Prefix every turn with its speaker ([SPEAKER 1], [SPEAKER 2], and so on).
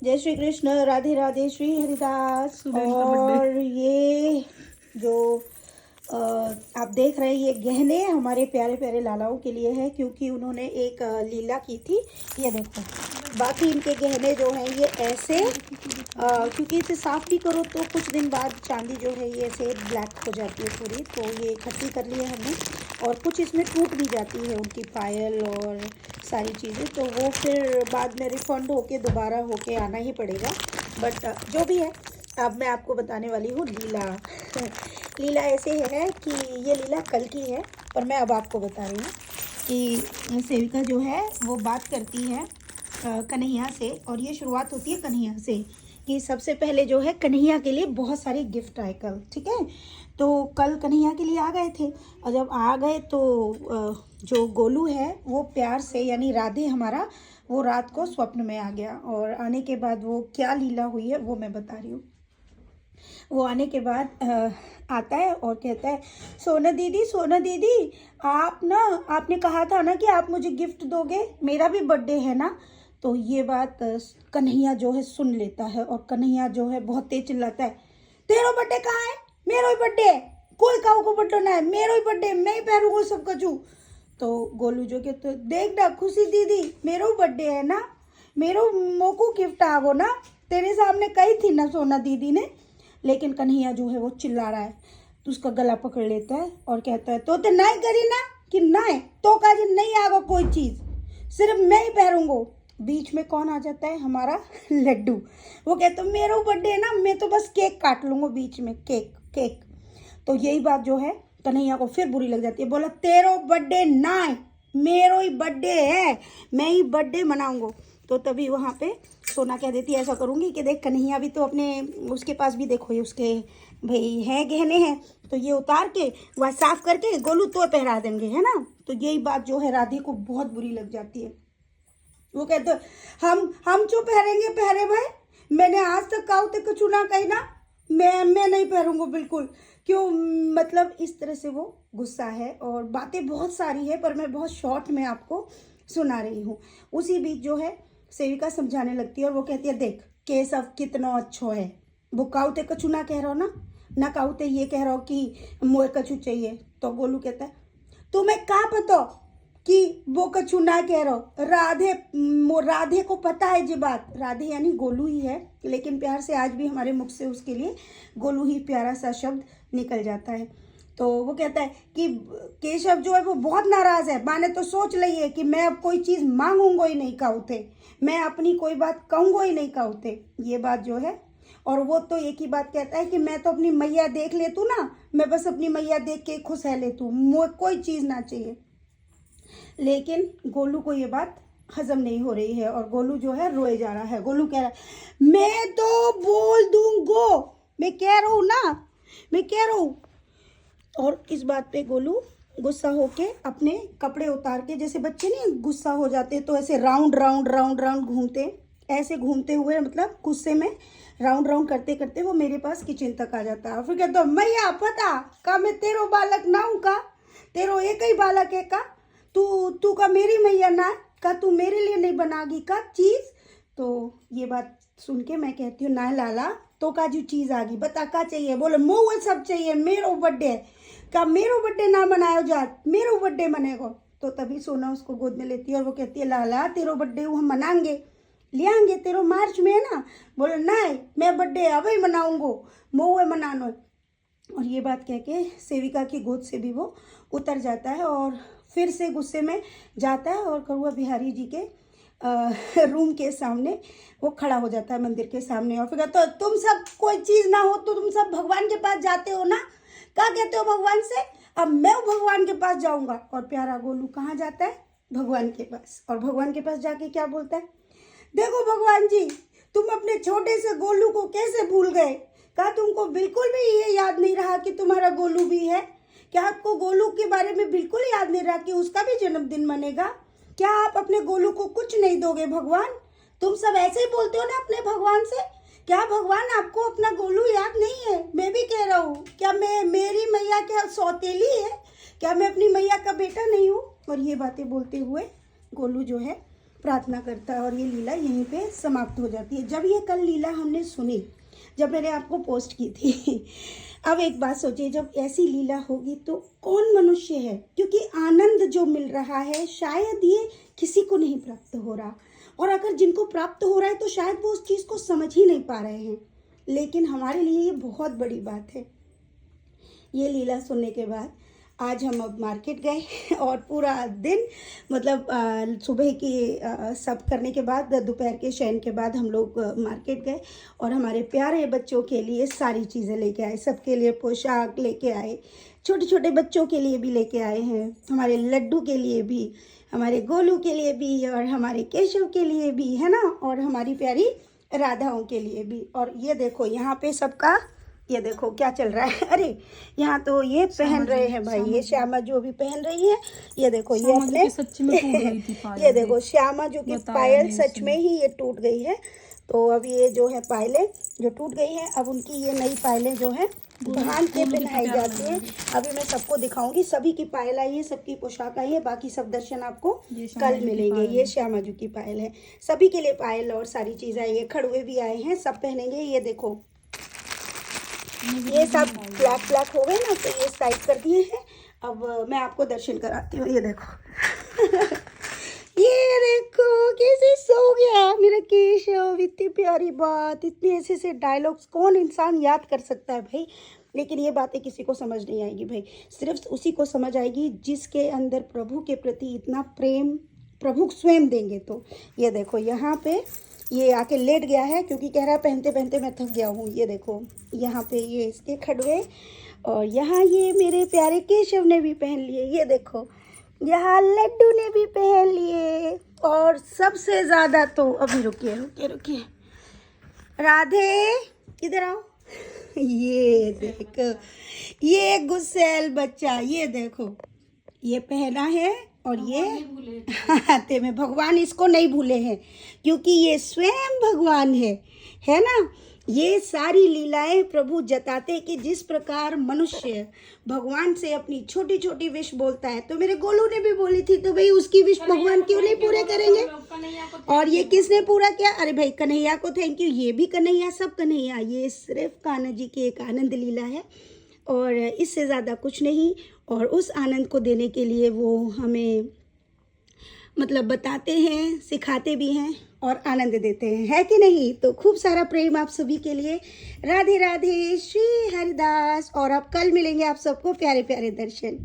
[SPEAKER 1] जय श्री कृष्ण, राधे राधे, श्री हरिदास। और ये जो आप देख रहे हैं ये गहने हमारे प्यारे प्यारे लालाओं के लिए है, क्योंकि उन्होंने एक लीला की थी। ये देखो, बाकी इनके गहने जो हैं ये ऐसे क्योंकि इसे साफ़ भी करो तो कुछ दिन बाद चांदी जो है ये ऐसे ब्लैक हो जाती है पूरी, तो ये इकट्ठी कर लिया हमने। और कुछ इसमें टूट भी जाती है उनकी पायल और सारी चीज़ें, तो वो फिर बाद में रिफ़ंड होके दोबारा होके आना ही पड़ेगा। बट जो भी है, अब मैं आपको बताने वाली हूँ लीला। लीला ऐसे है कि ये लीला कल की है, पर मैं अब आपको बता रही हूँ कि सेविका जो है वो बात करती है कन्हैया से, और ये शुरुआत होती है कन्हैया से कि सबसे पहले जो है कन्हैया के लिए बहुत सारे गिफ्ट आए कल, ठीक है। तो कल कन्हैया के लिए आ गए थे, और जब आ गए तो जो गोलू है वो प्यार से, यानी राधे हमारा, वो रात को स्वप्न में आ गया। और आने के बाद वो क्या लीला हुई है वो मैं बता रही हूँ। वो आने के बाद आता है और कहता है, सोना दीदी आपने कहा था ना कि आप मुझे गिफ्ट दोगे, मेरा भी बर्थडे है ना। तो ये बात कन्हैया जो है सुन लेता है, और कन्हैया जो है बहुत तेज चिल्लाता है, तेरा बर्थडे कहाँ है, मेरा ही बर्थडे है, कोई काऊ को बर्थडे ना है, मेरा ही बर्थडे, मैं ही पहनूंगा सब कचू। तो गोलू जो के तो देख ना खुशी दीदी, मेरा बर्थडे है ना, मेरो मोको गिफ्ट आवो ना, तेरे सामने कही थी ना सोना दीदी ने। लेकिन कन्हैया जो है वो चिल्ला रहा है, तो उसका गला पकड़ लेता है और कहता है, तो नहीं करी ना कि ना है तो काज नहीं आगा कोई चीज, सिर्फ मैं ही पहरूंगो। बीच में कौन आ जाता है, हमारा लड्डू। वो कहता है मेरा बर्थडे है ना, मैं तो बस केक काट लूंगा बीच में, केक केक। तो यही बात जो है कन्हैया को फिर बुरी लग जाती है, बोला तेरो बर्थडे ना है, मेरो ही बर्थडे है, मैं ही बर्थडे मनाऊंगा। तो तभी वहाँ पे सोना कह देती है, ऐसा करूँगी कि देख कन्हैया भी तो अपने, उसके पास भी देखो ये उसके भाई हैं गहने हैं, तो ये उतार के वह साफ करके गोलू तो पहरा देंगे, है ना। तो यही बात जो है राधे को बहुत बुरी लग जाती है। वो कहते हम जो पहरेंगे पहरे भाई, मैंने आज तक काऊ तक कुछ ना कही ना, मैं नहीं पहरूंगा बिल्कुल। क्यों, मतलब इस तरह से वो गुस्सा है, और बातें बहुत सारी है पर मैं बहुत शॉर्ट में आपको सुना रही हूँ। उसी बीच जो है सेविका समझाने लगती है, और वो कहती है, देख केशव कितना अच्छा है, वो काउते कछु ना कह रहा हो ना काउते ये कह रहा हो कि मोए कछु चाहिए। तो गोलू कहता है, तुम्हें क्या पता कि वो कछु ना कह रहा हो, राधे को पता है जी बात। राधे यानी गोलू ही है, लेकिन प्यार से आज भी हमारे मुख से उसके लिए गोलू ही प्यारा सा शब्द निकल जाता है। तो वो कहता है कि केशव जो है वो बहुत नाराज है, माने तो सोच ली है कि मैं अब कोई चीज़ मांगूंगा ही नहीं काउते, मैं अपनी कोई बात कहूँगा ही नहीं काउते, ये बात जो है। और वो तो एक ही बात कहता है कि मैं तो अपनी मैया देख लेतू ना, मैं बस अपनी मैया देख के खुश है लेतू, मुझे कोई चीज़ ना चाहिए। लेकिन गोलू को ये बात हजम नहीं हो रही है, और गोलू जो है रोए जा रहा है। गोलू कह रहा है, मैं तो बोल दूंगो, मैं कह रहा हूँ ना, मैं कह रहा हूँ। और इस बात पे गोलू गुस्सा होके अपने कपड़े उतार के, जैसे बच्चे नहीं गुस्सा हो जाते तो ऐसे राउंड राउंड राउंड राउंड घूमते, ऐसे घूमते हुए, मतलब गुस्से में राउंड राउंड करते करते वो मेरे पास किचन तक आ जाता है। फिर कहता, मैया पता का मैं तेरो बालक ना हूँ का, तेरो एक ही बालक है का, तू का मेरी मैया ना का, तू मेरे लिए नहीं बनागी का चीज। तो ये बात सुन के मैं कहती हूँ, ना लाला तो का जो चीज आ गई, बता का चाहिए। बोले मोह सब चाहिए, मेरो बर्थडे है का, मेरो बर्थडे ना मनायो जा, मेरो बर्थडे मनेगा। तो तभी सोना उसको गोद में लेती है और वो कहती है, लाला तेरो बर्थडे हम मनाएंगे, ले आएंगे, तेरो मार्च में है ना। बोले नहीं, मैं बर्थडे अब ही मनाऊंगो, मोह मनानो। और ये बात कह के सेविका की गोद से भी वो उतर जाता है, और फिर से गुस्से में जाता है और कौआ बिहारी जी के रूम के सामने वो खड़ा हो जाता है, मंदिर के सामने। और फिर कहता है, तुम सब कोई चीज़ ना हो तो तुम सब भगवान के पास जाते हो ना, क्या कहते हो भगवान से, अब मैं भगवान के पास जाऊंगा। और प्यारा गोलू कहाँ जाता है, भगवान के पास। और भगवान के पास जाके क्या बोलता है, देखो भगवान जी, तुम अपने छोटे से गोलू को कैसे भूल गए, क्या तुमको बिल्कुल भी ये याद नहीं रहा कि तुम्हारा गोलू भी है, क्या आपको गोलू के बारे में बिल्कुल याद नहीं रहा कि उसका भी जन्मदिन मनेगा, क्या आप अपने गोलू को कुछ नहीं दोगे भगवान। तुम सब ऐसे ही बोलते हो ना अपने भगवान से, क्या भगवान आपको अपना गोलू याद नहीं है। मैं भी कह रहा हूँ, क्या मैं, मेरी मैया क्या सौतेली है, क्या मैं अपनी मैया का बेटा नहीं हूँ। और ये बातें बोलते हुए गोलू जो है प्रार्थना करता है और ये लीला यहीं पे समाप्त हो जाती है। जब ये कल लीला हमने सुनी, जब मैंने आपको पोस्ट की थी, अब एक बात सोचिए, जब ऐसी लीला होगी तो कौन मनुष्य है, क्योंकि आनंद जो मिल रहा है शायद ये किसी को नहीं प्राप्त हो रहा, और अगर जिनको प्राप्त हो रहा है तो शायद वो उस चीज़ को समझ ही नहीं पा रहे हैं। लेकिन हमारे लिए ये बहुत बड़ी बात है। ये लीला सुनने के बाद आज हम अब मार्केट गए और पूरा दिन मतलब सुबह की सब करने के बाद, दोपहर के शयन के बाद हम लोग मार्केट गए और हमारे प्यारे बच्चों के लिए सारी चीज़ें लेके आए। सबके लिए पोशाक लेके आए, छोटे छोटे बच्चों के लिए भी लेके आए हैं, हमारे लड्डू के लिए भी, हमारे गोलू के लिए भी, और हमारे केशव के लिए भी, है ना, और हमारी प्यारी राधाओं के लिए भी। और ये देखो यहाँ पे सबका, ये देखो क्या चल रहा है। अरे यहाँ तो ये पहन रहे हैं भाई, ये श्यामा जो भी पहन रही है, ये देखो ये अपने
[SPEAKER 2] सच में टूट गई थी पायल।
[SPEAKER 1] ये देखो श्यामा जो कि पायल सच में ही ये टूट गई है। तो अब ये जो है पायलें जो टूट गई हैं, अब उनकी ये नई पायलें जो है बांध के पहनाई जाती है। अभी मैं सबको दिखाऊंगी, सभी की पायल आई है, सबकी पोशाक आई है, बाकी सब दर्शन आपको कल मिलेंगे। ये श्यामा जी की पायल है, सभी के लिए पायल और सारी चीज़ आई है, खड़ुए भी आए हैं, सब पहनेंगे। ये देखो ये सब ब्लैक हो गए ना, तो ये साइड कर दिए हैं। अब मैं आपको दर्शन कराती हूँ। ये देखो ये देखो कैसे सो गया मेरा केशव। इतनी प्यारी बात, इतने ऐसे से डायलॉग्स कौन इंसान याद कर सकता है भाई। लेकिन ये बातें किसी को समझ नहीं आएगी भाई, सिर्फ उसी को समझ आएगी जिसके अंदर प्रभु के प्रति इतना प्रेम प्रभु स्वयं देंगे। तो ये देखो यहाँ पे ये आके लेट गया है, क्योंकि कह रहा है पहनते पहनते मैं थक गया हूँ। ये देखो यहाँ पे ये इसके खड़ुए, और यहाँ ये मेरे प्यारे केशव ने भी पहन लिए। ये देखो यहाँ लड्डू ने भी पहन लिए, और सबसे ज़्यादा तो अभी रुकिए राधे इधर आओ। ये देखो ये गुस्सेल बच्चा, ये देखो ये पहना है, और ये ते में भगवान इसको नहीं भूले हैं, क्योंकि ये स्वयं भगवान है ना। ये सारी लीलाएं प्रभु जताते कि जिस प्रकार मनुष्य भगवान से अपनी छोटी छोटी विश बोलता है, तो मेरे गोलू ने भी बोली थी, तो भाई उसकी विश भगवान क्यों नहीं पूरे करेंगे। और ये किसने पूरा किया? अरे भाई कन्हैया को थैंक यू। ये भी कन्हैया, सब कन्हैया। ये सिर्फ कान्हा जी की एक आनंद लीला है और इससे ज़्यादा कुछ नहीं। और उस आनंद को देने के लिए वो हमें मतलब बताते हैं, सिखाते भी हैं और आनंद देते हैं, है कि नहीं। तो खूब सारा प्रेम आप सभी के लिए। राधे राधे, श्री हरिदास। और अब कल मिलेंगे आप सबको प्यारे प्यारे दर्शन।